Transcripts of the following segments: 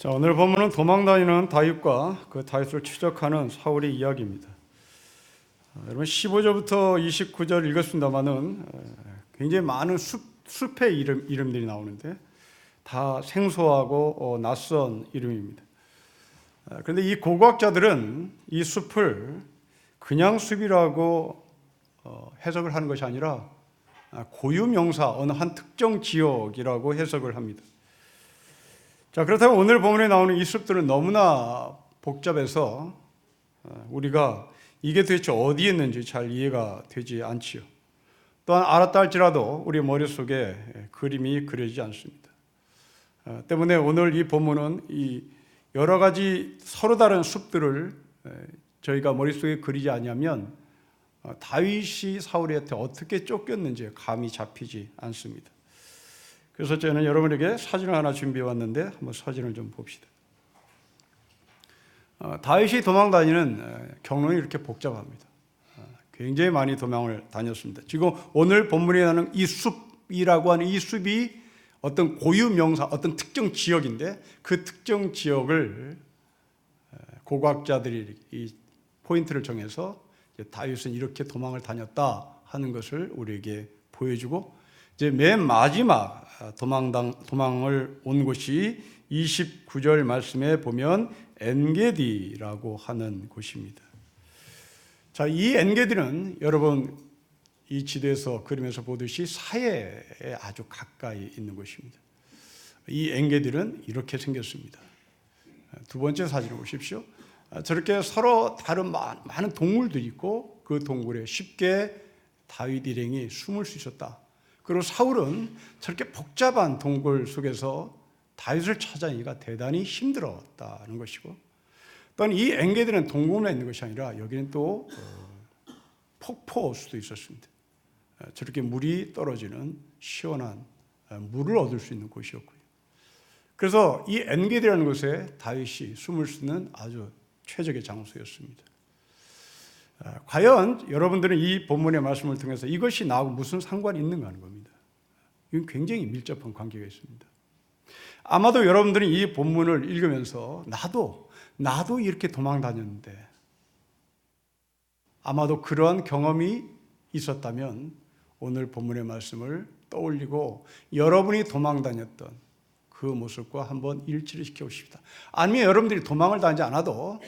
자, 오늘 본문은 도망다니는 다윗과 그 다윗을 추적하는 사울의 이야기입니다. 여러분 15절부터 29절 읽었습니다만은 굉장히 많은 숲의 이름들이 나오는데 다 생소하고 낯선 이름입니다. 그런데 이 고고학자들은 이 숲을 그냥 숲이라고 해석을 하는 것이 아니라 고유명사 어느 한 특정 지역이라고 해석을 합니다. 자, 그렇다면 오늘 본문에 나오는 이 숲들은 너무나 복잡해서 우리가 이게 도대체 어디에 있는지 잘 이해가 되지 않지요. 또한 알았다 할지라도 우리 머릿속에 그림이 그려지지 않습니다. 때문에 오늘 이 본문은 이 여러 가지 서로 다른 숲들을 저희가 머릿속에 그리지 않으면 다윗이 사울한테 어떻게 쫓겼는지 감이 잡히지 않습니다. 그래서 저는 여러분에게 사진을 하나 준비해 왔는데 한번 사진을 좀 봅시다. 다윗이 도망다니는 경로는 이렇게 복잡합니다. 굉장히 많이 도망을 다녔습니다. 지금 오늘 본문에 나오는 이 숲이라고 하는 이 숲이 어떤 고유 명사, 어떤 특정 지역인데 그 특정 지역을 고고학자들이 이 포인트를 정해서 다윗은 이렇게 도망을 다녔다 하는 것을 우리에게 보여주고 이제 맨 마지막 도망을 온 곳이 29절 말씀에 보면 엔게디라고 하는 곳입니다. 자, 이 엔게디는 여러분 이 지도에서 그림에서 보듯이 사해에 아주 가까이 있는 곳입니다. 이 엔게디는 이렇게 생겼습니다. 두 번째 사진을 보십시오. 저렇게 서로 다른 많은 동물들이 있고 그 동굴에 쉽게 다윗 일행이 숨을 수 있었다. 그리고 사울은 저렇게 복잡한 동굴 속에서 다윗을 찾아내기가 대단히 힘들었다는 것이고, 또한 이 엔게디는 동굴에 있는 것이 아니라 여기는 또 폭포일 수도 있었습니다. 저렇게 물이 떨어지는 시원한 물을 얻을 수 있는 곳이었고요. 그래서 이 엔게디라는 곳에 다윗이 숨을 수 있는 아주 최적의 장소였습니다. 과연 여러분들은 이 본문의 말씀을 통해서 이것이 나하고 무슨 상관이 있는가 하는 겁니다. 이건 굉장히 밀접한 관계가 있습니다. 아마도 여러분들이 이 본문을 읽으면서 나도 이렇게 도망 다녔는데 아마도 그러한 경험이 있었다면 오늘 본문의 말씀을 떠올리고 여러분이 도망 다녔던 그 모습과 한번 일치를 시켜보십시다. 아니면 여러분들이 도망을 다니지 않아도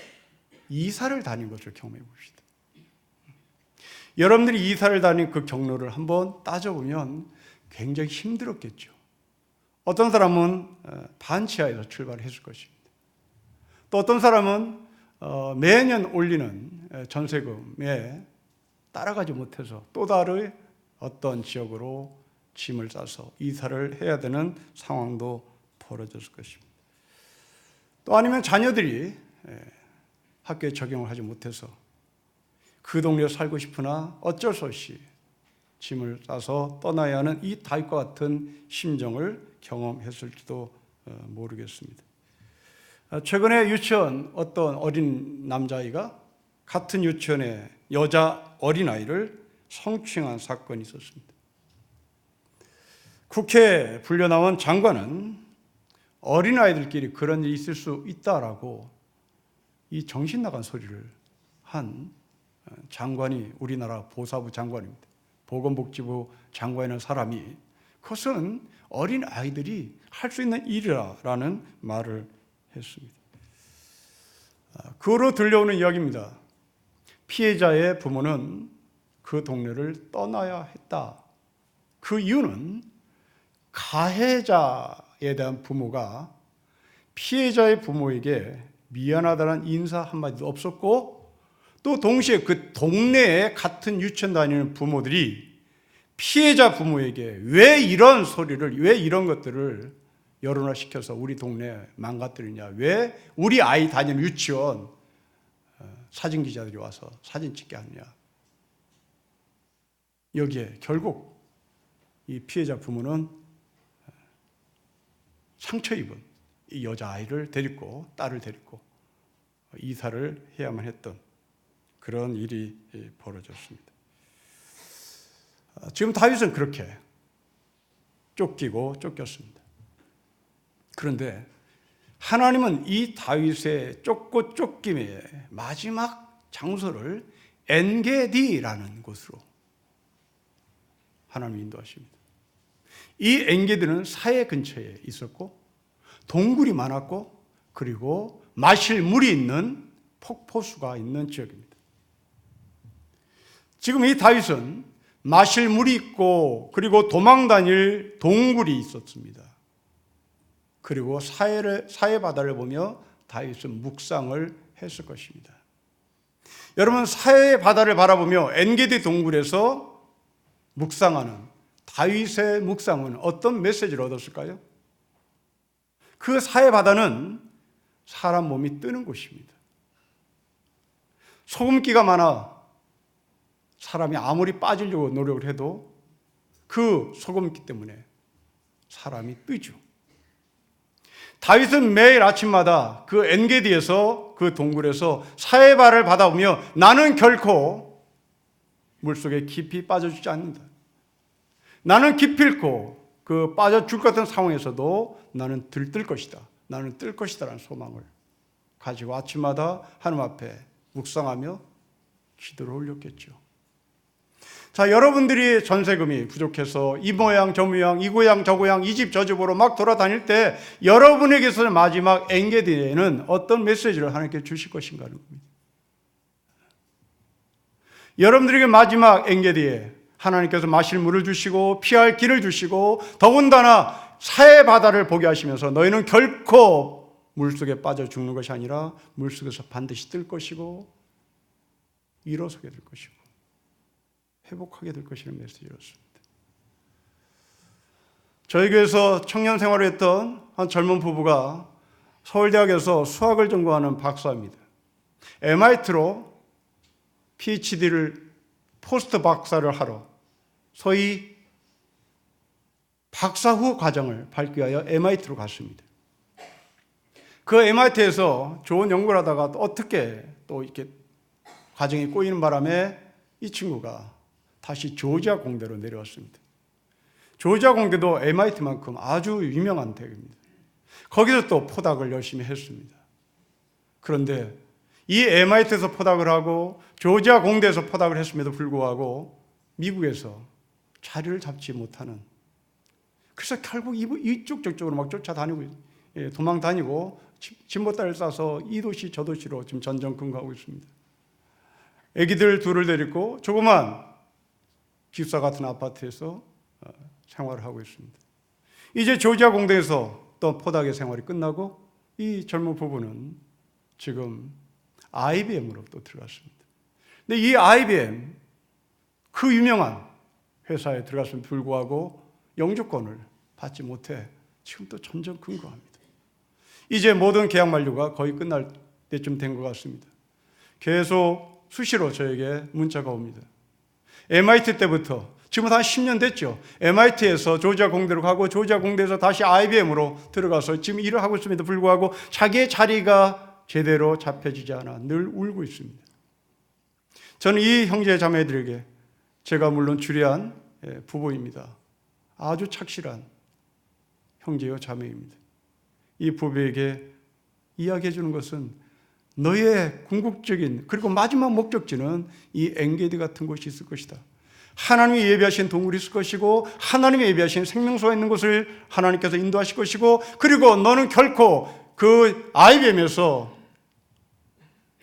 이사를 다닌 것을 경험해 봅시다. 여러분들이 이사를 다닌 그 경로를 한번 따져보면 굉장히 힘들었겠죠. 어떤 사람은 반치하에서 출발했을 것입니다. 또 어떤 사람은 매년 올리는 전세금에 따라가지 못해서 또 다른 어떤 지역으로 짐을 싸서 이사를 해야 되는 상황도 벌어졌을 것입니다. 또 아니면 자녀들이 학교에 적용을 하지 못해서 그 동네에 살고 싶으나 어쩔 수 없이 짐을 싸서 떠나야 하는 이 다윗과 같은 심정을 경험했을지도 모르겠습니다. 최근에 유치원 어떤 어린 남자아이가 같은 유치원의 여자 어린아이를 성추행한 사건이 있었습니다. 국회에 불려나온 장관은 어린아이들끼리 그런 일이 있을 수 있다라고 이 정신 나간 소리를 한 장관이 우리나라 보사부 장관입니다. 보건복지부 장관이라는 사람이 그것은 어린 아이들이 할 수 있는 일이라는 말을 했습니다. 그로 들려오는 이야기입니다. 피해자의 부모는 그 동네를 떠나야 했다. 그 이유는 가해자에 대한 부모가 피해자의 부모에게 미안하다는 인사 한마디도 없었고 또 동시에 그 동네에 같은 유치원 다니는 부모들이 피해자 부모에게 왜 이런 소리를, 왜 이런 것들을 여론화시켜서 우리 동네 망가뜨리냐, 왜 우리 아이 다니는 유치원 사진기자들이 와서 사진 찍게 하느냐. 여기에 결국 이 피해자 부모는 상처 입은 이 여자아이를 데리고 딸을 데리고 이사를 해야만 했던 그런 일이 벌어졌습니다. 지금 다윗은 그렇게 쫓겼습니다. 그런데 하나님은 이 다윗의 쫓고 쫓김의 마지막 장소를 엔게디라는 곳으로 하나님이 인도하십니다. 이 엔게디는 사해 근처에 있었고 동굴이 많았고 그리고 마실 물이 있는 폭포수가 있는 지역입니다. 지금 이 다윗은 마실 물이 있고 그리고 도망 다닐 동굴이 있었습니다. 그리고 사해 바다를 보며 다윗은 묵상을 했을 것입니다. 여러분, 사해 바다를 바라보며 엔게디 동굴에서 묵상하는 다윗의 묵상은 어떤 메시지를 얻었을까요? 그 사해 바다는 사람 몸이 뜨는 곳입니다. 소금기가 많아 사람이 아무리 빠지려고 노력을 해도 그 소금기 때문에 사람이 뜨죠. 다윗은 매일 아침마다 그 엔게디에서 그 동굴에서 사해바를 받아오며 나는 결코 물속에 깊이 빠져주지 않는다. 나는 기필코 그 빠져줄 것 같은 상황에서도 나는 들뜰 것이다. 나는 뜰 것이다 라는 소망을 가지고 아침마다 하나님 앞에 묵상하며 기도를 올렸겠죠. 자, 여러분들이 전세금이 부족해서 이 모양 저 모양 이 고향 저 고향 이 집 저 집으로 막 돌아다닐 때 여러분에게서 마지막 엔게디에는 어떤 메시지를 하나님께 주실 것인가 하는 겁니다. 여러분들에게 마지막 엔게디에 하나님께서 마실 물을 주시고 피할 길을 주시고 더군다나 사해 바다를 보게 하시면서 너희는 결코 물속에 빠져 죽는 것이 아니라 물속에서 반드시 뜰 것이고 일어서게 될 것이고 회복하게 될 것이라는 메시지였습니다. 저희 교회에서 청년 생활을 했던 한 젊은 부부가 서울대학에서 수학을 전공하는 박사입니다. MIT로 PhD를 포스트 박사를 하러 소위 박사 후 과정을 밟기 위하여 MIT로 갔습니다. 그 MIT에서 좋은 연구를 하다가 또 어떻게 또 이렇게 과정이 꼬이는 바람에 이 친구가 다시 조지아 공대로 내려왔습니다. 조지아 공대도 MIT만큼 아주 유명한 대학입니다. 거기서 또 포닥을 열심히 했습니다. 그런데 이 MIT에서 포닥을 하고 조지아 공대에서 포닥을 했음에도 불구하고 미국에서 자리를 잡지 못하는, 그래서 결국 이쪽 저쪽으로 막 쫓아다니고 도망 다니고 진보다리를 싸서 이 도시 저 도시로 지금 전전긍긍하고 있습니다. 아기들 둘을 데리고 조그만 기숙사 같은 아파트에서 생활을 하고 있습니다. 이제 조지아 공대에서 또 포닥의 생활이 끝나고 이 젊은 부부는 지금 IBM으로 또 들어갔습니다. 근데 이 IBM, 그 유명한 회사에 들어갔음에도 불구하고 영주권을 받지 못해 지금 또 전전긍긍합니다. 이제 모든 계약 만료가 거의 끝날 때쯤 된 것 같습니다. 계속 수시로 저에게 문자가 옵니다. MIT 때부터 지금 한 10년 됐죠. MIT에서 조지아 공대로 가고 조지아 공대에서 다시 IBM으로 들어가서 지금 일을 하고 있음에도 불구하고 자기의 자리가 제대로 잡혀지지 않아 늘 울고 있습니다. 저는 이 형제 자매들에게, 제가 물론 주례한 부부입니다, 아주 착실한 형제요 자매입니다. 이 부부에게 이야기해 주는 것은 너의 궁극적인 그리고 마지막 목적지는 이 엔게디 같은 곳이 있을 것이다. 하나님이 예비하신 동굴이 있을 것이고 하나님이 예비하신 생명수가 있는 곳을 하나님께서 인도하실 것이고, 그리고 너는 결코 그 IBM에서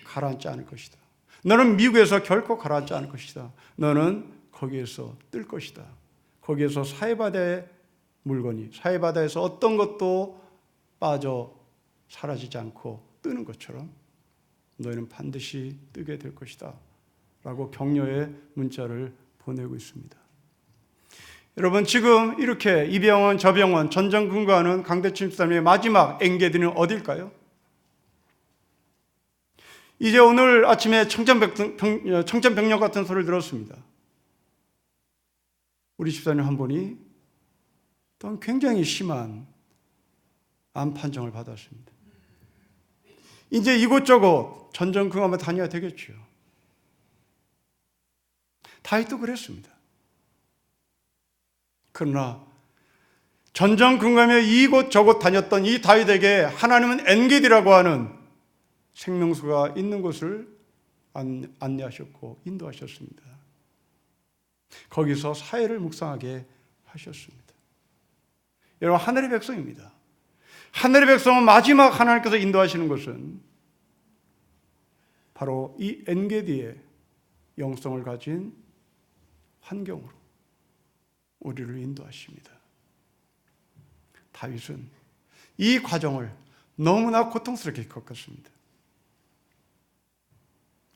가라앉지 않을 것이다. 너는 미국에서 결코 가라앉지 않을 것이다. 너는 거기에서 뜰 것이다. 거기에서 사해바다의 물건이, 사해바다에서 어떤 것도 빠져 사라지지 않고 뜨는 것처럼 너희는 반드시 뜨게 될 것이다 라고 격려의 문자를 보내고 있습니다. 여러분, 지금 이렇게 이 병원 저 병원 전전긍긍하는 강대춘 집사님의 마지막 엔게디는 어딜까요? 이제 오늘 아침에 청천벽력 같은 소리를 들었습니다. 우리 집사님 한 분이 또 굉장히 심한 암 판정을 받았습니다. 이제 이곳저곳 전전긍긍하며 다녀야 되겠죠. 다윗도 그랬습니다. 그러나 전전긍긍하며 이곳 저곳 다녔던 이 다윗에게 하나님은 엔게디라고 하는 생명수가 있는 곳을 안내하셨고 인도하셨습니다. 거기서 사회를 묵상하게 하셨습니다. 여러분, 하늘의 백성입니다. 하늘의 백성은 마지막 하나님께서 인도하시는 것은 바로 이 엔게디의 영성을 가진 환경으로 우리를 인도하십니다. 다윗은 이 과정을 너무나 고통스럽게 겪었습니다.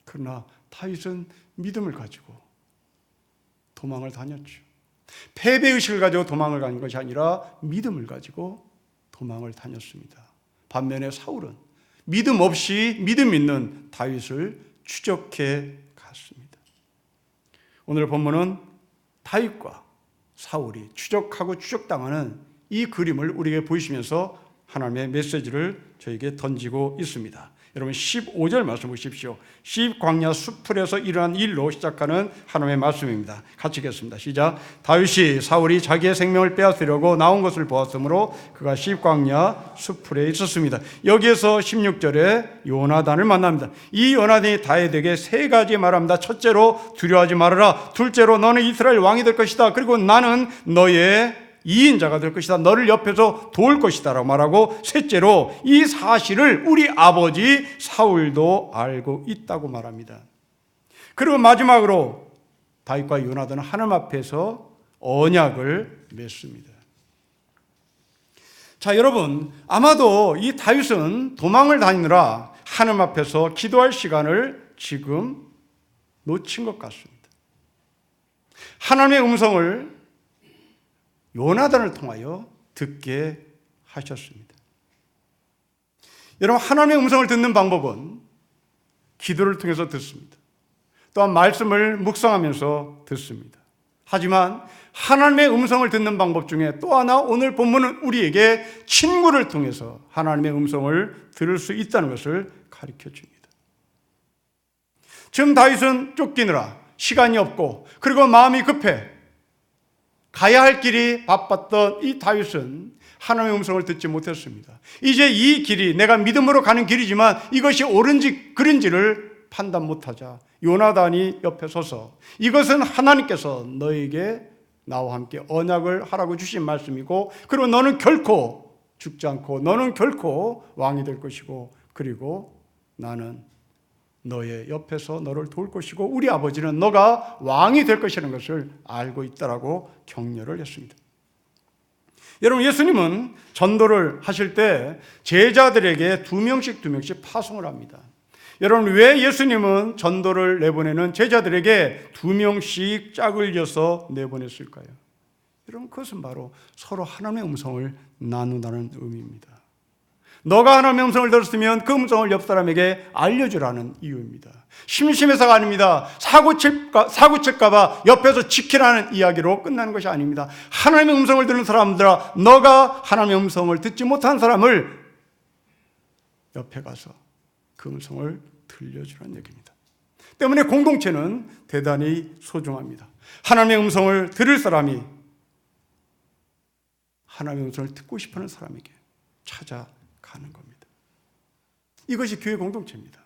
그러나 다윗은 믿음을 가지고 도망을 다녔죠. 패배의식을 가지고 도망을 가는 것이 아니라 믿음을 가지고 도망을 다녔습니다. 반면에 사울은 믿음 없이 믿음 있는 다윗을 추적해 갔습니다. 오늘 본문은 다윗과 사울이 추적하고 추적당하는 이 그림을 우리에게 보이시면서 하나님의 메시지를 저에게 던지고 있습니다. 여러분 15절 말씀 보십시오. 시브광야 수풀에서 일어난 일로 시작하는 하나님의 말씀입니다. 같이 읽겠습니다. 시작. 다윗이 사울이 자기의 생명을 빼앗으려고 나온 것을 보았으므로 그가 시브광야 수풀에 있었습니다. 여기에서 16절에 요나단을 만납니다. 이 요나단이 다윗에게 세 가지 말합니다. 첫째로 두려워하지 말아라. 둘째로 너는 이스라엘 왕이 될 것이다. 그리고 나는 너의 2인자가 될 것이다. 너를 옆에서 도울 것이다 라고 말하고, 셋째로 이 사실을 우리 아버지 사울도 알고 있다고 말합니다. 그리고 마지막으로 다윗과 요나단은 하나님 앞에서 언약을 맺습니다. 자, 여러분, 아마도 이 다윗은 도망을 다니느라 하나님 앞에서 기도할 시간을 지금 놓친 것 같습니다. 하나님의 음성을 요나단을 통하여 듣게 하셨습니다. 여러분, 하나님의 음성을 듣는 방법은 기도를 통해서 듣습니다. 또한 말씀을 묵상하면서 듣습니다. 하지만 하나님의 음성을 듣는 방법 중에 또 하나, 오늘 본문은 우리에게 친구를 통해서 하나님의 음성을 들을 수 있다는 것을 가르쳐 줍니다. 지금 다윗은 쫓기느라 시간이 없고 그리고 마음이 급해 가야 할 길이 바빴던 이 다윗은 하나님의 음성을 듣지 못했습니다. 이제 이 길이 내가 믿음으로 가는 길이지만 이것이 옳은지 그른지를 판단 못하자 요나단이 옆에 서서 이것은 하나님께서 너에게 나와 함께 언약을 하라고 주신 말씀이고, 그리고 너는 결코 죽지 않고 너는 결코 왕이 될 것이고, 그리고 나는 너의 옆에서 너를 도울 것이고 우리 아버지는 너가 왕이 될 것이라는 것을 알고 있다라고 격려를 했습니다. 여러분, 예수님은 전도를 하실 때 제자들에게 두 명씩 파송을 합니다. 여러분, 왜 예수님은 전도를 내보내는 제자들에게 두 명씩 짝을 지어서 내보냈을까요? 여러분, 그것은 바로 서로 하나님의 음성을 나눈다는 의미입니다. 너가 하나님의 음성을 들었으면 그 음성을 옆 사람에게 알려주라는 이유입니다. 심심해서가 아닙니다. 사고 칠까 봐 옆에서 지키라는 이야기로 끝나는 것이 아닙니다. 하나님의 음성을 듣는 사람들아, 너가 하나님의 음성을 듣지 못한 사람을 옆에 가서 그 음성을 들려주라는 얘기입니다. 때문에 공동체는 대단히 소중합니다. 하나님의 음성을 들을 사람이 하나님의 음성을 듣고 싶어하는 사람에게 찾아가는 겁니다. 이것이 교회 공동체입니다.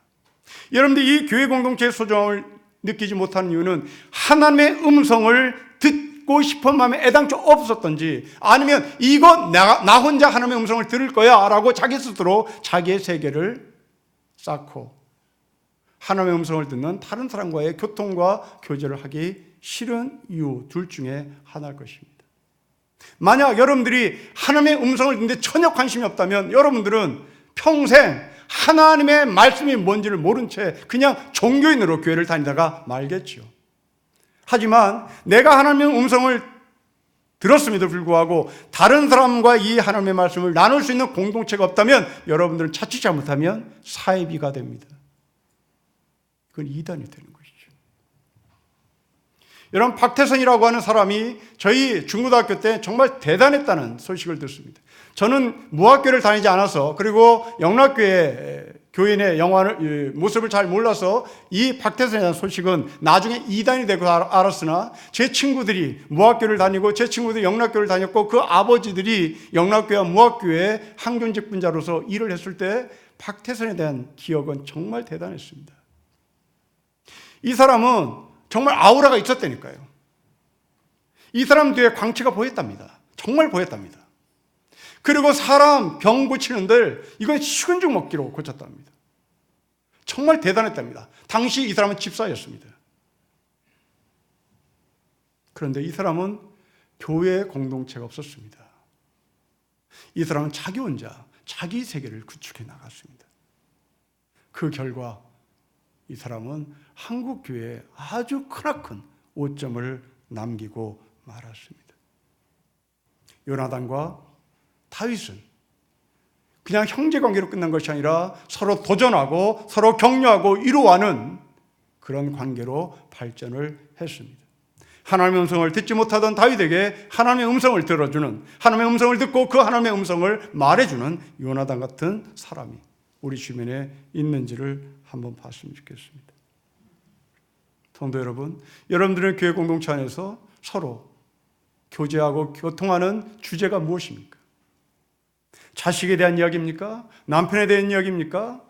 여러분들, 이 교회 공동체의 소중함을 느끼지 못하는 이유는 하나님의 음성을 듣고 싶은 마음에 애당초 없었던지, 아니면 이거 나 혼자 하나님의 음성을 들을 거야 라고 자기 스스로 자기의 세계를 쌓고 하나님의 음성을 듣는 다른 사람과의 교통과 교제를 하기 싫은 이유 둘 중에 하나일 것입니다. 만약 여러분들이 하나님의 음성을 듣는데 전혀 관심이 없다면 여러분들은 평생 하나님의 말씀이 뭔지를 모른 채 그냥 종교인으로 교회를 다니다가 말겠죠. 하지만 내가 하나님의 음성을 들었음에도 불구하고 다른 사람과 이 하나님의 말씀을 나눌 수 있는 공동체가 없다면 여러분들은 자칫 잘못하면 사이비가 됩니다. 그건 이단이 되는 것이죠. 여러분, 박태선이라고 하는 사람이 저희 중고등학교 때 정말 대단했다는 소식을 듣습니다. 저는 무학교를 다니지 않아서, 그리고 영락교회 교회 내 모습을 잘 몰라서 이 박태선에 대한 소식은 나중에 이단이 되고 알았으나 제 친구들이 무학교를 다니고 제 친구들이 영락교를 다녔고 그 아버지들이 영락교와 무학교에 항존직분자로서 일을 했을 때 박태선에 대한 기억은 정말 대단했습니다. 이 사람은 정말 아우라가 있었다니까요. 이 사람 뒤에 광채가 보였답니다. 정말 보였답니다. 그리고 사람 병 고치는들 이건 식은 죽 먹기로 고쳤답니다. 정말 대단했답니다. 당시 이 사람은 집사였습니다. 그런데 이 사람은 교회 공동체가 없었습니다. 이 사람은 자기 혼자 자기 세계를 구축해 나갔습니다. 그 결과 이 사람은 한국 교회에 아주 크나큰 오점을 남기고 말았습니다. 요나단과 다윗은 그냥 형제관계로 끝난 것이 아니라 서로 도전하고 서로 격려하고 이루어가는 그런 관계로 발전을 했습니다. 하나님의 음성을 듣지 못하던 다윗에게 하나님의 음성을 들어주는, 하나님의 음성을 듣고 그 하나님의 음성을 말해주는 요나단 같은 사람이 우리 주변에 있는지를 한번 봤으면 좋겠습니다. 성도 여러분, 여러분들의 교회 공동체 안에서 서로 교제하고 교통하는 주제가 무엇입니까? 자식에 대한 이야기입니까? 남편에 대한 이야기입니까?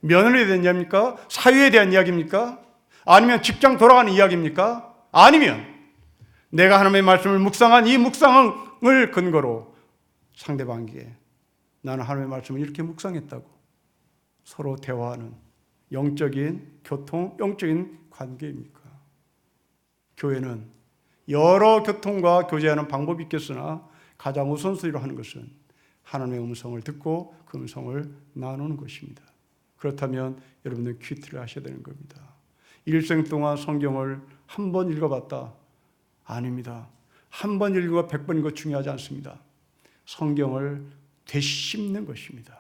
며느리에 대한 이야기입니까? 사회에 대한 이야기입니까? 아니면 직장 돌아가는 이야기입니까? 아니면 내가 하나님의 말씀을 묵상한 이 묵상을 근거로 상대방에게 나는 하나님의 말씀을 이렇게 묵상했다고 서로 대화하는 영적인 교통, 영적인 관계입니까? 교회는 여러 교통과 교제하는 방법이 있겠으나 가장 우선순위로 하는 것은 하나님의 음성을 듣고 그 음성을 나누는 것입니다. 그렇다면 여러분들 퀴트를 하셔야 되는 겁니다. 일생 동안 성경을 한 번 읽어봤다? 아닙니다. 한 번 읽고 100번 읽고 중요하지 않습니다. 성경을 되씹는 것입니다.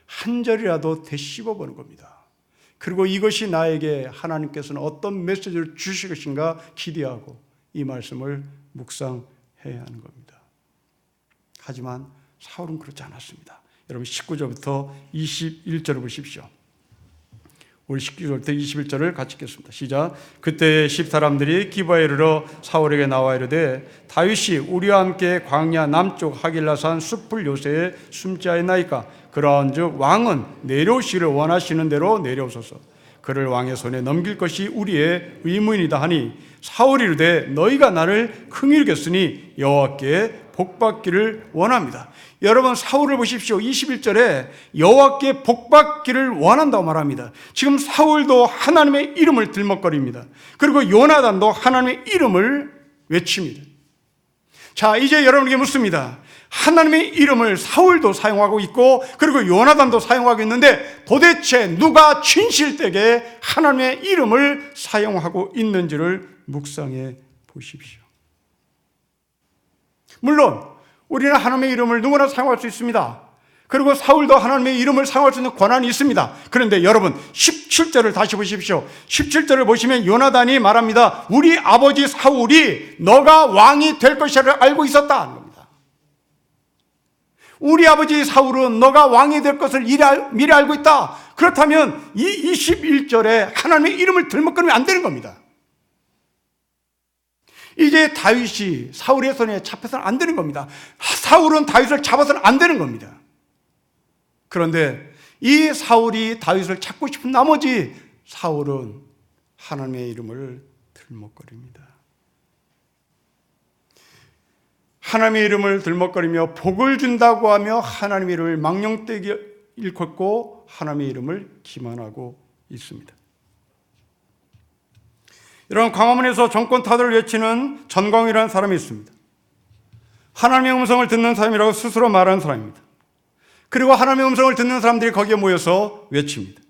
한 절이라도 되씹어보는 겁니다. 그리고 이것이 나에게 하나님께서는 어떤 메시지를 주실 것인가 기대하고 이 말씀을 묵상해야 하는 겁니다. 하지만 사울은 그렇지 않았습니다. 여러분 19절부터 21절을 보십시오. 우리 19절부터 21절을 같이 읽겠습니다. 시작. 그때 10사람들이 기브아에 이르러 사울에게 나와 이르되 다윗이 우리와 함께 광야 남쪽 하길라산 숲을 요새에 숨지하였나이까? 그러한즉 왕은 내려오시기를 원하시는 대로 내려오소서. 그를 왕의 손에 넘길 것이 우리의 의무이다 하니 사울이 이르되 너희가 나를 긍휼히 여겼으니 여호와께 복받기를 원합니다. 여러분 사울을 보십시오. 21절에 여호와께 복받기를 원한다고 말합니다. 지금 사울도 하나님의 이름을 들먹거립니다. 그리고 요나단도 하나님의 이름을 외칩니다. 자, 이제 여러분에게 묻습니다. 하나님의 이름을 사울도 사용하고 있고 그리고 요나단도 사용하고 있는데 도대체 누가 진실되게 하나님의 이름을 사용하고 있는지를 묵상해 보십시오. 물론 우리는 하나님의 이름을 누구나 사용할 수 있습니다. 그리고 사울도 하나님의 이름을 사용할 수 있는 권한이 있습니다. 그런데 여러분 17절을 다시 보십시오. 17절을 보시면 요나단이 말합니다. 우리 아버지 사울이 너가 왕이 될 것이라를 알고 있었다 하는 겁니다. 우리 아버지 사울은 너가 왕이 될 것을 미리 알고 있다. 그렇다면 이 21절에 하나님의 이름을 들먹거리면 안 되는 겁니다. 이제 다윗이 사울의 손에 잡혀서는 안 되는 겁니다. 사울은 다윗을 잡아서는 안 되는 겁니다. 그런데 이 사울이 다윗을 찾고 싶은 나머지 사울은 하나님의 이름을 들먹거립니다. 하나님의 이름을 들먹거리며 복을 준다고 하며 하나님의 이름을 망령되게 일컫고 하나님의 이름을 기만하고 있습니다. 여러분 광화문에서 정권 타도를 외치는 전광이라는 사람이 있습니다. 하나님의 음성을 듣는 사람이라고 스스로 말하는 사람입니다. 그리고 하나님의 음성을 듣는 사람들이 거기에 모여서 외칩니다.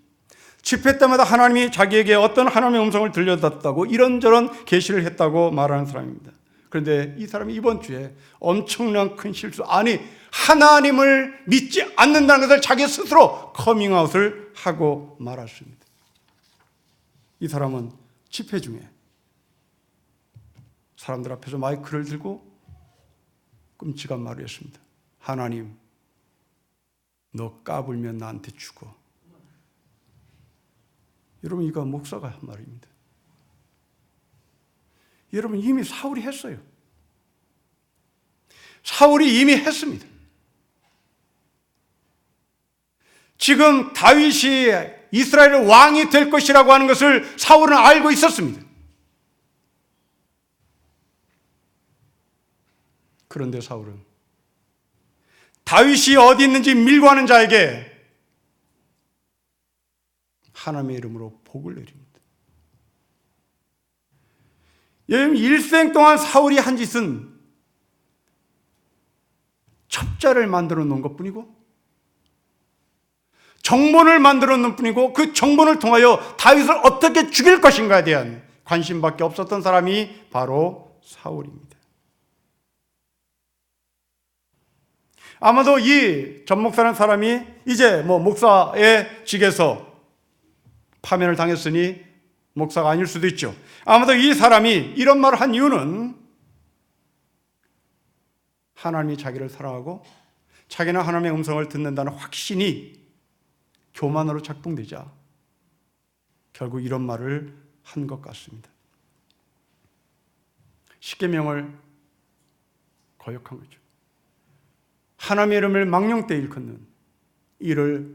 집회 때마다 하나님이 자기에게 어떤 하나님의 음성을 들려줬다고 이런저런 계시를 했다고 말하는 사람입니다. 그런데 이 사람이 이번 주에 엄청난 큰 실수, 아니 하나님을 믿지 않는다는 것을 자기 스스로 커밍아웃을 하고 말았습니다. 이 사람은 집회 중에 사람들 앞에서 마이크를 들고 끔찍한 말을 했습니다. 하나님, 너 까불면 나한테 죽어. 여러분, 이거 목사가 한 말입니다. 여러분, 이미 사울이 했어요. 사울이 이미 했습니다. 지금 다윗이 이스라엘의 왕이 될 것이라고 하는 것을 사울은 알고 있었습니다. 그런데 사울은 다윗이 어디 있는지 밀고 하는 자에게 하나님의 이름으로 복을 내립니다. 여러분, 일생 동안 사울이 한 짓은 첩자를 만들어 놓은 것뿐이고 정본을 만들어 놓은 뿐이고 그 정본을 통하여 다윗을 어떻게 죽일 것인가에 대한 관심밖에 없었던 사람이 바로 사울입니다. 아마도 이 전 목사라는 사람이 이제 목사의 직에서 파면을 당했으니 목사가 아닐 수도 있죠. 아마도 이 사람이 이런 말을 한 이유는 하나님이 자기를 사랑하고 자기는 하나님의 음성을 듣는다는 확신이 교만으로 작동되자 결국 이런 말을 한 것 같습니다. 십계명을 거역한 거죠. 하나님의 이름을 망령되이 일컫는 이를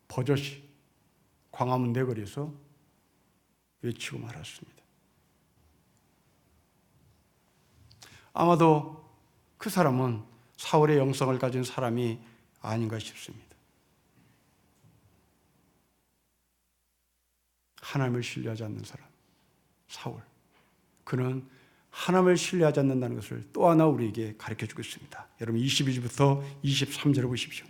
버젓이 광화문 내거리에서 외치고 말았습니다. 아마도 그 사람은 사울의 영성을 가진 사람이 아닌가 싶습니다. 하나님을 신뢰하지 않는 사람, 사울. 그는 하나님을 신뢰하지 않는다는 것을 또 하나 우리에게 가르쳐 주고 있습니다. 여러분, 22절부터 23절을 보십시오.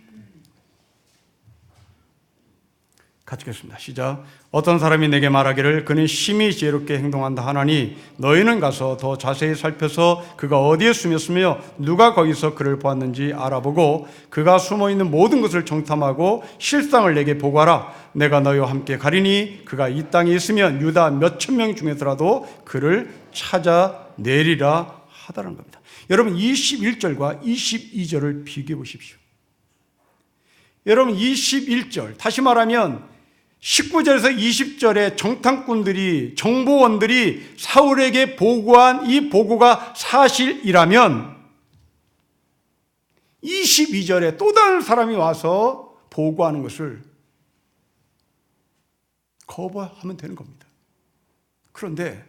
같이 읽겠습니다. 시작. 어떤 사람이 내게 말하기를 그는 심히 지혜롭게 행동한다 하나니 너희는 가서 더 자세히 살펴서 그가 어디에 숨었으며 누가 거기서 그를 보았는지 알아보고 그가 숨어있는 모든 것을 정탐하고 실상을 내게 보고하라. 내가 너희와 함께 가리니 그가 이 땅에 있으면 유다 몇천 명 중에서라도 그를 찾아내리라 하다는 겁니다. 여러분, 21절과 22절을 비교해 보십시오. 여러분, 21절, 다시 말하면 19절에서 20절의 정탐꾼들이, 정보원들이 사울에게 보고한 이 보고가 사실이라면 22절에 또 다른 사람이 와서 보고하는 것을 거부하면 되는 겁니다. 그런데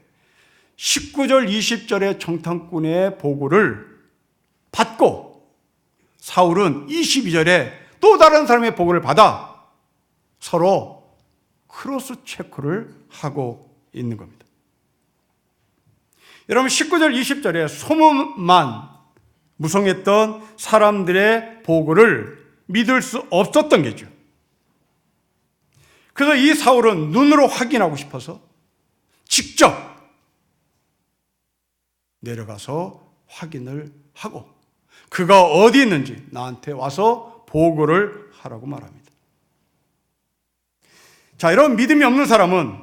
19절, 20절의 정탐꾼의 보고를 받고 사울은 22절에 또 다른 사람의 보고를 받아 서로 크로스 체크를 하고 있는 겁니다. 여러분, 19절, 20절에 소문만 무성했던 사람들의 보고를 믿을 수 없었던 게죠. 그래서 이 사울은 눈으로 확인하고 싶어서 직접 내려가서 확인을 하고 그가 어디 있는지 나한테 와서 보고를 하라고 말합니다. 자, 이런 믿음이 없는 사람은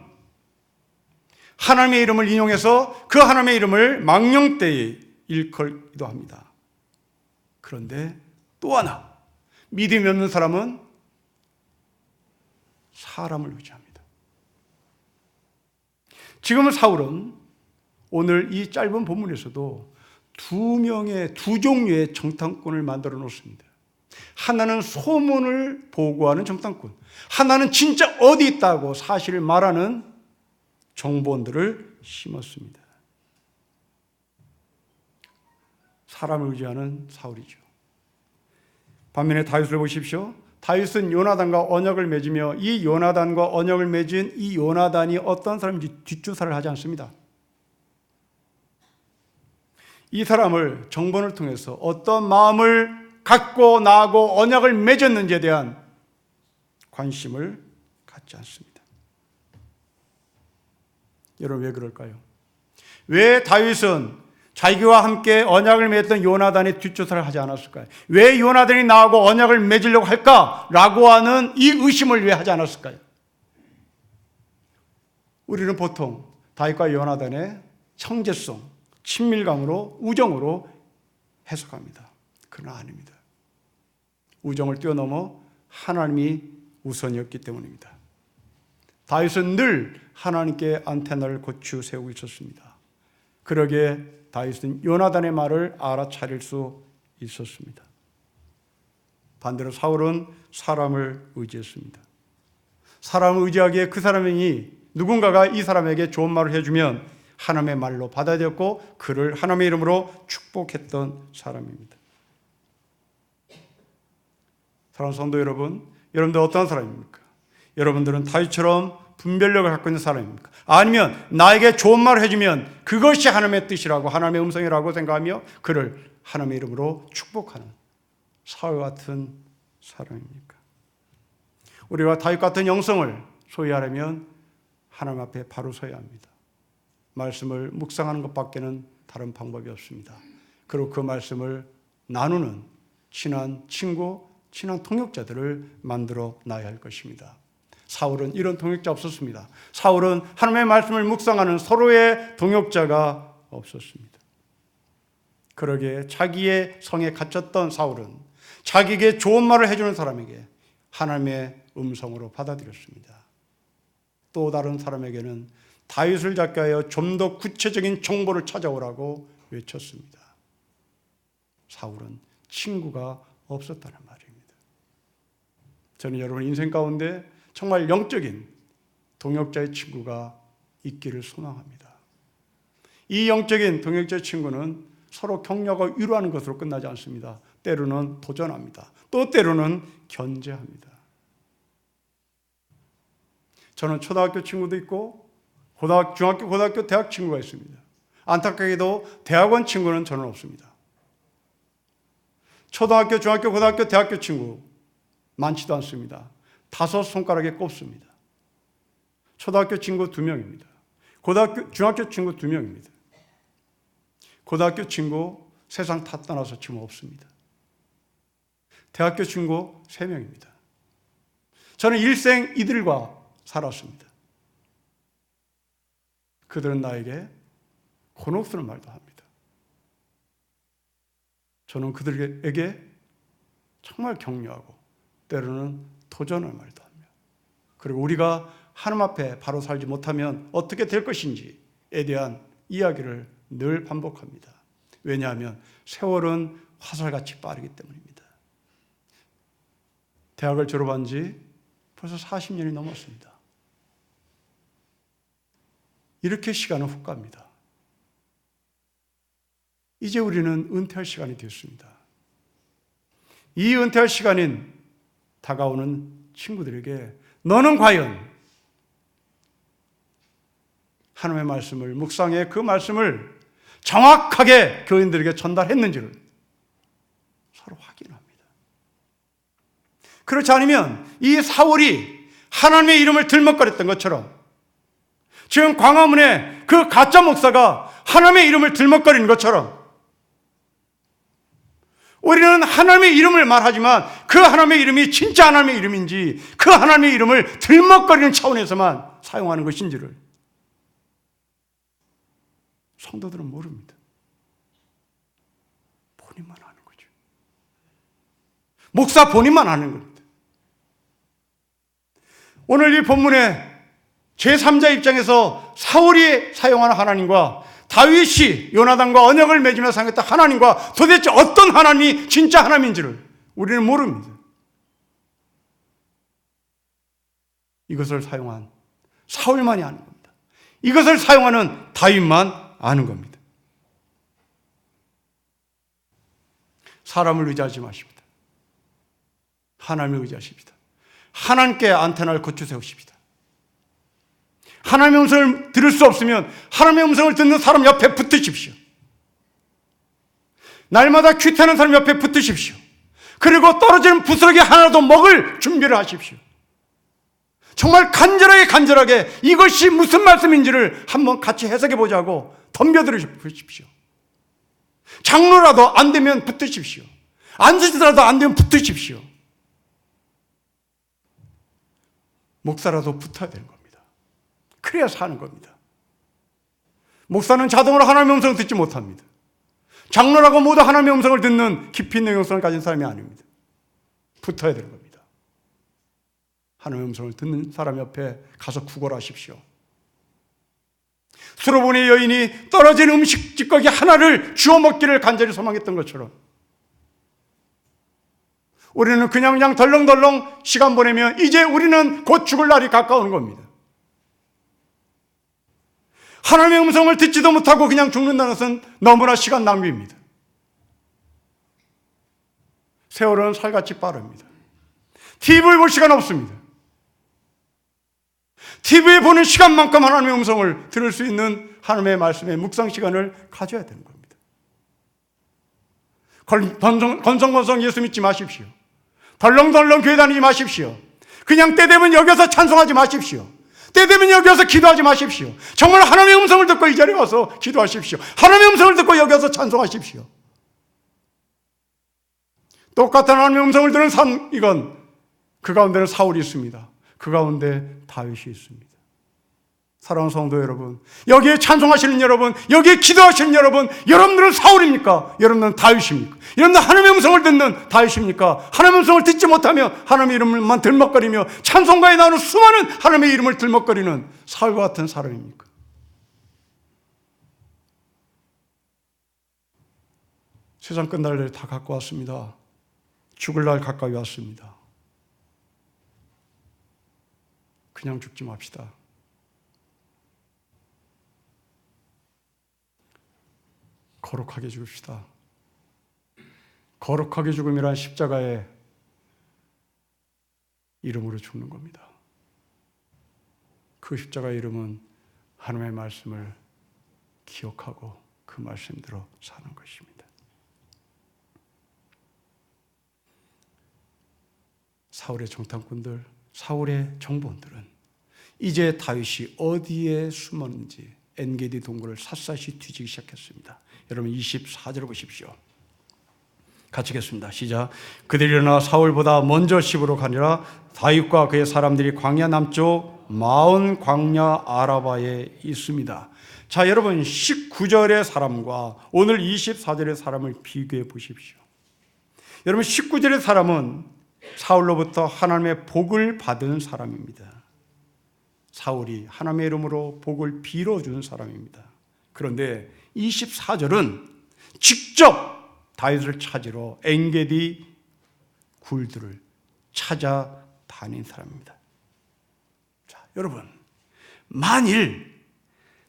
하나님의 이름을 인용해서 그 하나님의 이름을 망령되이 일컬기도 합니다. 그런데 또 하나, 믿음이 없는 사람은 사람을 의지합니다. 지금은 사울은 오늘 이 짧은 본문에서도 두 종류의 정탐꾼을 만들어 놓습니다. 하나는 소문을 보고하는 정탐꾼, 하나는 진짜 어디 있다고 사실을 말하는 정보원들을 심었습니다. 사람을 의지하는 사울이죠. 반면에 다윗을 보십시오. 다윗은 요나단과 언약을 맺으며 이 요나단과 언약을 맺은 이 요나단이 어떤 사람인지 뒷조사를 하지 않습니다. 이 사람을 정본을 통해서 어떤 마음을 갖고 나하고 언약을 맺었는지에 대한 관심을 갖지 않습니다. 여러분, 왜 그럴까요? 왜 다윗은 자기와 함께 언약을 맺었던 요나단의 뒷조사를 하지 않았을까요? 왜 요나단이 나하고 언약을 맺으려고 할까라고 하는 이 의심을 왜 하지 않았을까요? 우리는 보통 다윗과 요나단의 형제성, 친밀감으로, 우정으로 해석합니다. 그러나 아닙니다. 우정을 뛰어넘어 하나님이 우선이었기 때문입니다. 다윗은 늘 하나님께 안테나를 고추 세우고 있었습니다. 그러기에 다윗은 요나단의 말을 알아차릴 수 있었습니다. 반대로 사울은 사람을 의지했습니다. 사람을 의지하기에 그 사람이 누군가가 이 사람에게 좋은 말을 해주면 하나님의 말로 받아들였고 그를 하나님의 이름으로 축복했던 사람입니다. 사랑하는 성도 여러분, 여러분들 어떤 사람입니까? 여러분들은 다윗처럼 분별력을 갖고 있는 사람입니까? 아니면 나에게 좋은 말을 해주면 그것이 하나님의 뜻이라고 하나님의 음성이라고 생각하며 그를 하나님의 이름으로 축복하는 사울 같은 사람입니까? 우리가 다윗 같은 영성을 소유하려면 하나님 앞에 바로 서야 합니다. 말씀을 묵상하는 것밖에는 다른 방법이 없습니다. 그리고 그 말씀을 나누는 친한 친구, 친한 통역자들을 만들어 놔야 할 것입니다. 사울은 이런 통역자 없었습니다. 사울은 하나님의 말씀을 묵상하는 서로의 동역자가 없었습니다. 그러기에 자기의 성에 갇혔던 사울은 자기에게 좋은 말을 해주는 사람에게 하나님의 음성으로 받아들였습니다. 또 다른 사람에게는 다윗을 잡게 하여 좀 더 구체적인 정보를 찾아오라고 외쳤습니다. 사울은 친구가 없었다는 말입니다. 저는 여러분 인생 가운데 정말 영적인 동역자의 친구가 있기를 소망합니다. 이 영적인 동역자의 친구는 서로 격려하고 위로하는 것으로 끝나지 않습니다. 때로는 도전합니다. 또 때로는 견제합니다. 저는 초등학교 친구도 있고 중학교, 고등학교, 대학 친구가 있습니다. 안타깝게도 대학원 친구는 저는 없습니다. 초등학교, 중학교, 고등학교, 대학교 친구 많지도 않습니다. 5 손가락에 꼽습니다. 초등학교 친구 2명입니다. 중학교 친구 2명입니다. 고등학교 친구 세상 다 떠나서 지금 없습니다. 대학교 친구 3명입니다. 저는 일생 이들과 살았습니다. 그들은 나에게 곤혹스러운 말도 합니다. 저는 그들에게 정말 격려하고 때로는 도전할 말도 합니다. 그리고 우리가 하나님 앞에 바로 살지 못하면 어떻게 될 것인지에 대한 이야기를 늘 반복합니다. 왜냐하면 세월은 화살같이 빠르기 때문입니다. 대학을 졸업한 지 벌써 40년이 넘었습니다. 이렇게 시간은 훅 갑니다. 이제 우리는 은퇴할 시간이 됐습니다. 이 은퇴할 시간인 다가오는 친구들에게 너는 과연 하나님의 말씀을 묵상해 그 말씀을 정확하게 교인들에게 전달했는지를 서로 확인합니다. 그렇지 않으면 이 사울이 하나님의 이름을 들먹거렸던 것처럼 지금 광화문에 그 가짜 목사가 하나님의 이름을 들먹거리는 것처럼 우리는 하나님의 이름을 말하지만 그 하나님의 이름이 진짜 하나님의 이름인지 그 하나님의 이름을 들먹거리는 차원에서만 사용하는 것인지를 성도들은 모릅니다. 본인만 아는 거죠. 목사 본인만 아는 겁니다. 오늘 이 본문에 제3자 입장에서 사울이 사용하는 하나님과 다윗이 요나단과 언약을 맺으며 사용했던 하나님과 도대체 어떤 하나님이 진짜 하나님인지를 우리는 모릅니다. 이것을 사용한 사울만이 아는 겁니다. 이것을 사용하는 다윗만 아는 겁니다. 사람을 의지하지 마십니다. 하나님을 의지하십니다. 하나님께 안테나를 거쳐 세우십니다. 하나님의 음성을 들을 수 없으면 하나님의 음성을 듣는 사람 옆에 붙으십시오. 날마다 큐티하는 사람 옆에 붙으십시오. 그리고 떨어지는 부스러기 하나도 먹을 준비를 하십시오. 정말 간절하게 이것이 무슨 말씀인지를 한번 같이 해석해 보자고 덤벼들으십시오. 장로라도 안 되면 붙으십시오. 안수지라도 안 되면 붙으십시오. 목사라도 붙어야 되는 겁니다. 그래야 사는 겁니다. 목사는 자동으로 하나님의 음성을 듣지 못합니다. 장로라고 모두 하나님의 음성을 듣는 깊이 있는 영성을 가진 사람이 아닙니다. 붙어야 되는 겁니다. 하나님의 음성을 듣는 사람 옆에 가서 구걸하십시오. 수로보니 여인이 떨어진 음식 찌꺼기 하나를 주워 먹기를 간절히 소망했던 것처럼 우리는 그냥 덜렁덜렁 시간 보내면 이제 우리는 곧 죽을 날이 가까운 겁니다. 하나님의 음성을 듣지도 못하고 그냥 죽는다는 것은 너무나 시간 낭비입니다. 세월은 살같이 빠릅니다. TV를 볼 시간 없습니다. TV에 보는 시간만큼 하나님의 음성을 들을 수 있는 하나님의 말씀의 묵상 시간을 가져야 되는 겁니다. 건성건성 예수 믿지 마십시오. 덜렁덜렁 교회 다니지 마십시오. 그냥 때 되면 여기 와서 찬송하지 마십시오. 때 되면 여기 와서 기도하지 마십시오. 정말 하나님의 음성을 듣고 이 자리에 와서 기도하십시오. 하나님의 음성을 듣고 여기 와서 찬송하십시오. 똑같은 하나님의 음성을 들은 삶, 이건 그 가운데는 사울이 있습니다. 그 가운데 다윗이 있습니다. 사랑하는 성도 여러분, 여기에 찬송하시는 여러분, 여기에 기도하시는 여러분, 여러분들은 사울입니까? 여러분들은 다윗입니까? 여러분들은 하나님의 음성을 듣는 다윗입니까? 하나님의 음성을 듣지 못하며 하나님의 이름만 들먹거리며 찬송가에 나오는 수많은 하나님의 이름을 들먹거리는 사울과 같은 사람입니까? 세상 끝날 날 다 갖고 왔습니다. 죽을 날 가까이 왔습니다. 그냥 죽지 맙시다. 거룩하게 죽읍시다. 거룩하게 죽음이란 십자가의 이름으로 죽는 겁니다. 그 십자가의 이름은 하나님의 말씀을 기억하고 그 말씀대로 사는 것입니다. 사울의 정탐꾼들, 사울의 정보원들은 이제 다윗이 어디에 숨었는지 엔게디 동굴을 샅샅이 뒤지기 시작했습니다. 여러분 24절을 보십시오. 같이 읽겠습니다. 시작. 그들이 일어나 사울보다 먼저 시브로 가니라. 다윗과 그의 사람들이 광야 남쪽 마온 광야 아라바에 있습니다. 자, 여러분 19절의 사람과 오늘 24절의 사람을 비교해 보십시오. 여러분 19절의 사람은 사울로부터 하나님의 복을 받은 사람입니다. 사울이 하나님의 이름으로 복을 빌어준 사람입니다. 그런데 24절은 직접 다윗을 찾으러 엔게디 굴들을 찾아다닌 사람입니다. 자, 여러분, 만일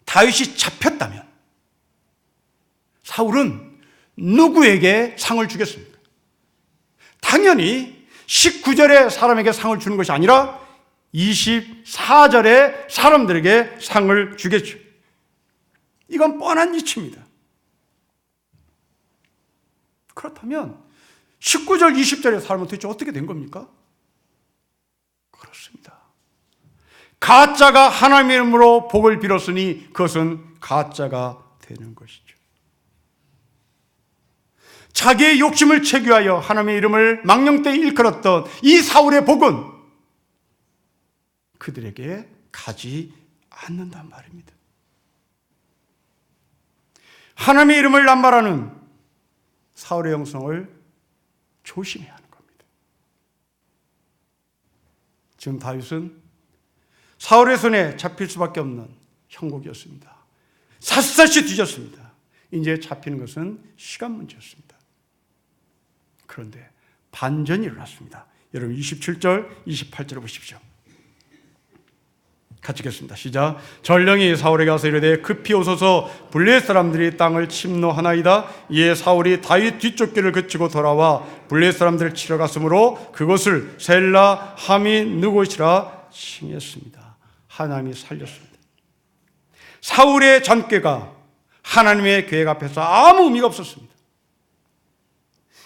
다윗이 잡혔다면 사울은 누구에게 상을 주겠습니까? 당연히 19절의 사람에게 상을 주는 것이 아니라 24절의 사람들에게 상을 주겠죠. 이건 뻔한 이치입니다. 그렇다면 19절, 20절의 사람은 도대체 어떻게 된 겁니까? 그렇습니다. 가짜가 하나님의 이름으로 복을 빌었으니 그것은 가짜가 되는 것이죠. 자기의 욕심을 채교하여 하나님의 이름을 망령되이 일컬었던 이 사울의 복은 그들에게 가지 않는단 말입니다. 하나님의 이름을 남발하는 사울의 영성을 조심해야 하는 겁니다. 지금 다윗은 사울의 손에 잡힐 수밖에 없는 형국이었습니다. 샅샅이 뒤졌습니다. 이제 잡히는 것은 시간 문제였습니다. 그런데 반전이 일어났습니다. 여러분 27절, 28절을 보십시오. 같이 읽겠습니다. 시작. 전령이 사울에게 가서 이르되 급히 오소서 블레셋 사람들이 땅을 침노하나이다. 이에 사울이 다윗 뒤쫓기를 그치고 돌아와 블레셋 사람들을 치러 갔으므로 그곳을 셀라 하미 느곳이라 칭했습니다. 하나님이 살렸습니다. 사울의 전궤가 하나님의 계획 앞에서 아무 의미가 없었습니다.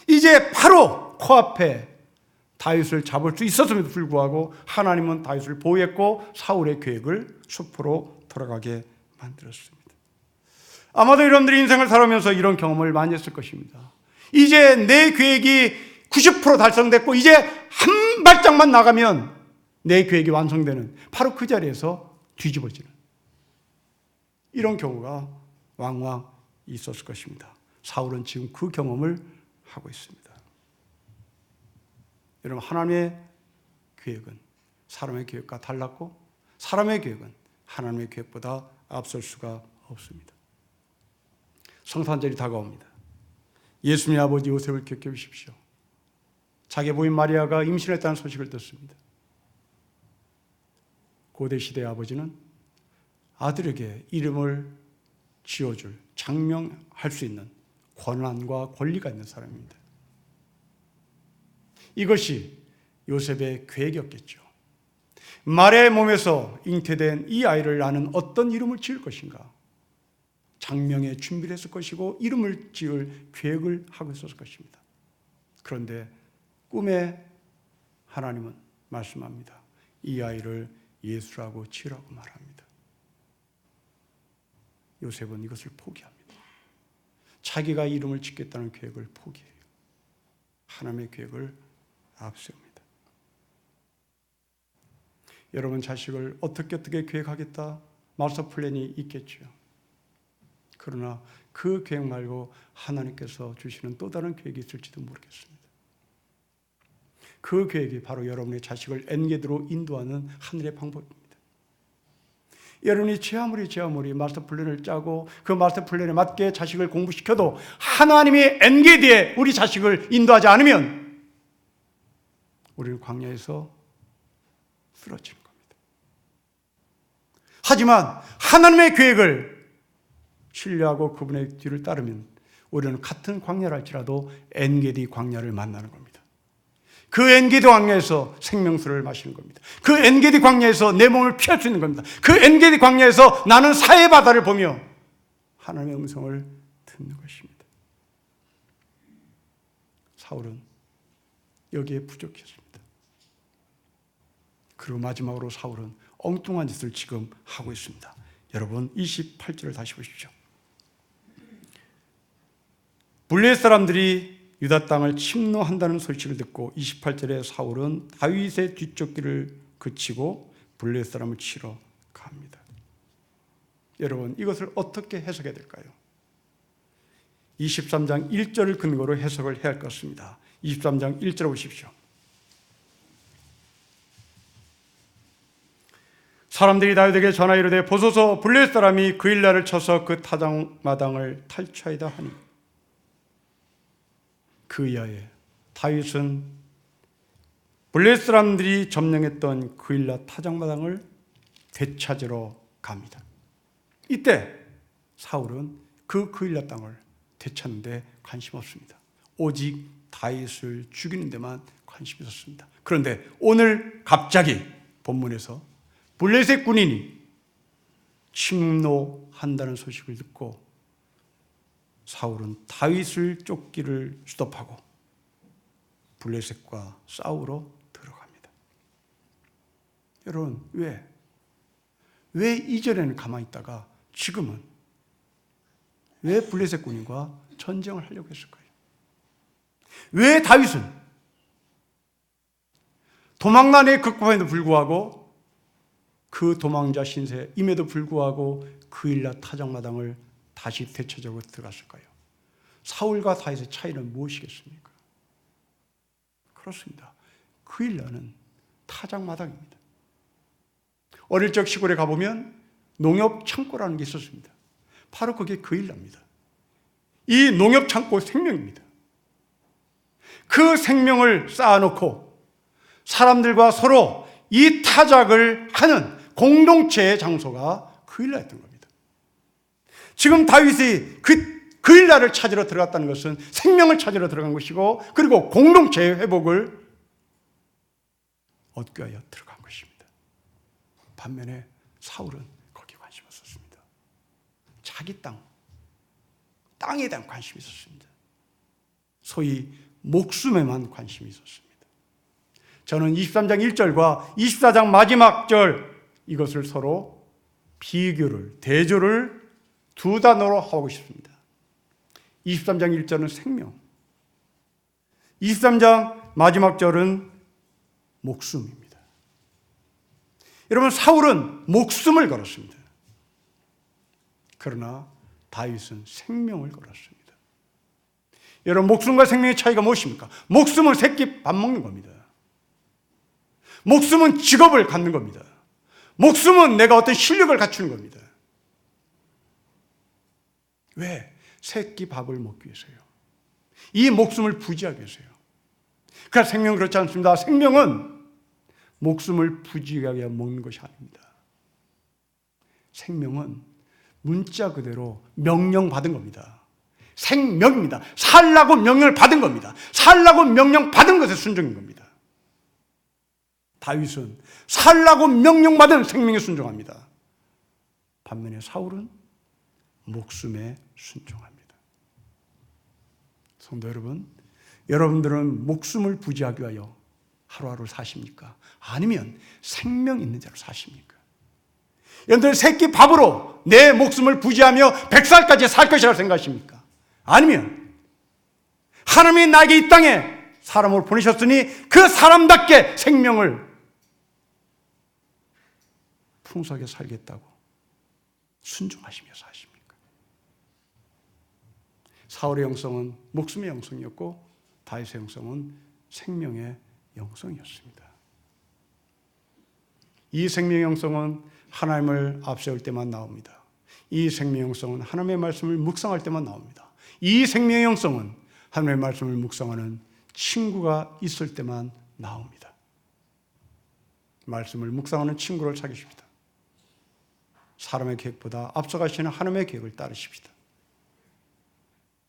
이제 바로 코앞에 다윗을 잡을 수 있었음에도 불구하고 하나님은 다윗을 보호했고 사울의 계획을 숲으로 돌아가게 만들었습니다. 아마도 여러분들이 인생을 살아오면서 이런 경험을 많이 했을 것입니다. 이제 내 계획이 90% 달성됐고 이제 한 발짝만 나가면 내 계획이 완성되는 바로 그 자리에서 뒤집어지는 이런 경우가 왕왕 있었을 것입니다. 사울은 지금 그 경험을 하고 있습니다. 여러분, 하나님의 계획은 사람의 계획과 달랐고 사람의 계획은 하나님의 계획보다 앞설 수가 없습니다. 성탄절이 다가옵니다. 예수님의 아버지 요셉을 기억해 보십시오. 자기 부인 마리아가 임신했다는 소식을 듣습니다. 고대 시대의 아버지는 아들에게 이름을 지어줄, 장명할 수 있는 권한과 권리가 있는 사람입니다. 이것이 요셉의 계획이었겠죠. 마리아의 몸에서 잉태된 이 아이를 나는 어떤 이름을 지을 것인가? 장명의 준비를 했을 것이고 이름을 지을 계획을 하고 있었을 것입니다. 그런데 꿈에 하나님은 말씀합니다. 이 아이를 예수라고 지으라고 말합니다. 요셉은 이것을 포기합니다. 자기가 이름을 짓겠다는 계획을 포기해요. 하나님의 계획을 앞세웁니다. 여러분 자식을 어떻게 계획하겠다? 마스터 플랜이 있겠죠. 그러나 그 계획 말고 하나님께서 주시는 또 다른 계획이 있을지도 모르겠습니다. 그 계획이 바로 여러분의 자식을 엔게드로 인도하는 하늘의 방법입니다. 여러분이 제 아무리 마스터 플랜을 짜고 그 마스터 플랜에 맞게 자식을 공부시켜도 하나님의 엔게드에 우리 자식을 인도하지 않으면 우리는 광야에서 쓰러지는 겁니다. 하지만 하나님의 계획을 신뢰하고 그분의 뒤를 따르면 우리는 같은 광야를 할지라도 엔게디 광야를 만나는 겁니다. 그 엔게디 광야에서 생명수를 마시는 겁니다. 그 엔게디 광야에서 내 몸을 피할 수 있는 겁니다. 그 엔게디 광야에서 나는 사해 바다를 보며 하나님의 음성을 듣는 것입니다. 사울은 여기에 부족했습니다. 그리고 마지막으로 사울은 엉뚱한 짓을 지금 하고 있습니다. 여러분 28절을 다시 보십시오. 블레셋 사람들이 유다 땅을 침노한다는 소식을 듣고 28절에 사울은 다윗의 뒷쫓기를 그치고 블레셋 사람을 치러 갑니다. 여러분 이것을 어떻게 해석해야 될까요? 23장 1절을 근거로 해석을 해야 할 것 같습니다. 23장 1절 보십시오. 사람들이 다윗에게 전하 이르되 보소서 블레셋 사람이 그일라를 쳐서 그 타작마당을 탈취하이다 하니 그 이하에 다윗은 블레셋 사람들이 점령했던 그일라 타작마당을 되찾으러 갑니다. 이때 사울은 그 그일라 땅을 되찾는 데 관심 없습니다. 오직 다윗을 죽이는 데만 관심이 있었습니다. 그런데 오늘 갑자기 본문에서 블레셋 군인이 침노한다는 소식을 듣고 사울은 다윗을 쫓기를 스톱하고 블레셋과 싸우러 들어갑니다. 여러분 왜 이전에는 가만히 있다가 지금은 왜 블레셋 군인과 전쟁을 하려고 했을까요? 왜 다윗은 도망난에 극복함에도 불구하고 그 도망자 신세임에도 불구하고 그일라 타작마당을 다시 되찾으러 들어갔을까요? 사울과 다윗의 차이는 무엇이겠습니까? 그렇습니다. 그일라는 타작마당입니다. 어릴 적 시골에 가보면 농협 창고라는 게 있었습니다. 바로 그게 그일라입니다. 이 농협 창고 생명입니다. 그 생명을 쌓아놓고 사람들과 서로 이 타작을 하는 공동체의 장소가 그일라였던 겁니다. 지금 다윗이 그일라를 찾으러 들어갔다는 것은 생명을 찾으러 들어간 것이고 그리고 공동체의 회복을 얻기 위하여 들어간 것입니다. 반면에 사울은 거기에 관심이 없었습니다. 자기 땅에 대한 관심이 있었습니다. 소위 목숨에만 관심이 있었습니다. 저는 23장 1절과 24장 마지막 절 이것을 서로 대조를 두 단어로 하고 싶습니다. 23장 1절은 생명, 23장 마지막 절은 목숨입니다. 여러분 사울은 목숨을 걸었습니다. 그러나 다윗은 생명을 걸었습니다. 여러분 목숨과 생명의 차이가 무엇입니까? 목숨은 새끼 밥 먹는 겁니다. 목숨은 직업을 갖는 겁니다. 목숨은 내가 어떤 실력을 갖추는 겁니다. 왜? 새끼 밥을 먹기 위해서요. 이 목숨을 부지하기 위해서요. 그러나 생명은 그렇지 않습니다. 생명은 목숨을 부지하게 먹는 것이 아닙니다. 생명은 문자 그대로 명령받은 겁니다. 생명입니다. 살라고 명령을 받은 겁니다. 살라고 명령 받은 것에 순종인 겁니다. 다윗은 살라고 명령받은 생명에 순종합니다. 반면에 사울은 목숨에 순종합니다. 성도 여러분, 여러분들은 목숨을 부지하기 위하여 하루하루 사십니까? 아니면 생명 있는 자로 사십니까? 여러분들 새끼 밥으로 내 목숨을 부지하며 100살까지 살 것이라고 생각하십니까? 아니면 하나님이 나에게 이 땅에 사람으로 보내셨으니 그 사람답게 생명을 풍성하게 살겠다고 순종하시며 사십니까? 사울의 영성은 목숨의 영성이었고 다윗의 영성은 생명의 영성이었습니다. 이 생명의 영성은 하나님을 앞세울 때만 나옵니다. 이 생명의 영성은 하나님의 말씀을 묵상할 때만 나옵니다. 이 생명의 영성은 하나님의 말씀을 묵상하는 친구가 있을 때만 나옵니다. 말씀을 묵상하는 친구를 사귀십시다. 사람의 계획보다 앞서가시는 하나님의 계획을 따르십시다.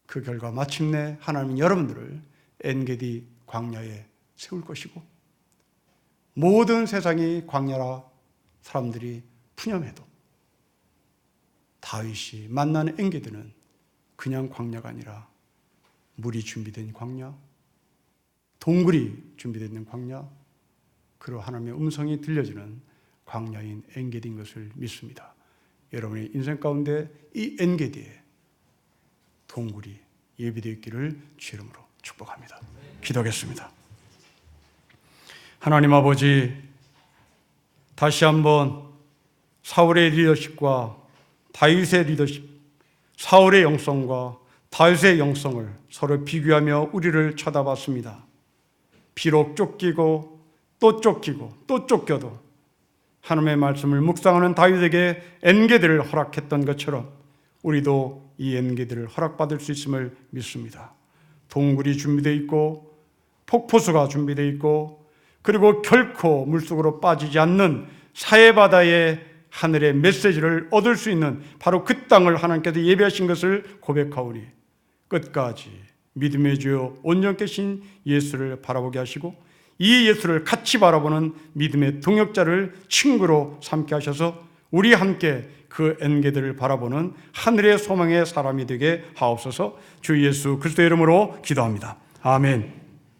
그 결과 마침내 하나님은 여러분들을 엔게디 광야에 세울 것이고 모든 세상이 광야라 사람들이 푸념해도 다윗이 만나는 엔게디는 그냥 광야가 아니라 물이 준비된 광야, 동굴이 준비되어 있는 광야, 그리고 하나님의 음성이 들려지는 광야인 엔게디인 것을 믿습니다. 여러분의 인생 가운데 이 엔게디에 동굴이 예비되어 있기를 주 이름으로 축복합니다. 기도하겠습니다. 하나님 아버지, 다시 한번 사울의 리더십과 다윗의 리더십, 사울의 영성과 다윗의 영성을 서로 비교하며 우리를 쳐다봤습니다. 비록 쫓기고 또 쫓기고 또 쫓겨도 하나님의 말씀을 묵상하는 다윗에게 엔게디를 허락했던 것처럼 우리도 이 엔게디를 허락받을 수 있음을 믿습니다. 동굴이 준비되어 있고 폭포수가 준비되어 있고 그리고 결코 물속으로 빠지지 않는 사해바다의 하늘의 메시지를 얻을 수 있는 바로 그 땅을 하나님께서 예비하신 것을 고백하오니 끝까지 믿음의 주여 온전케 신 예수를 바라보게 하시고 이 예수를 같이 바라보는 믿음의 동역자를 친구로 삼게 하셔서 우리 함께 그 엔게디를 바라보는 하늘의 소망의 사람이 되게 하옵소서. 주 예수 그리스도의 이름으로 기도합니다. 아멘.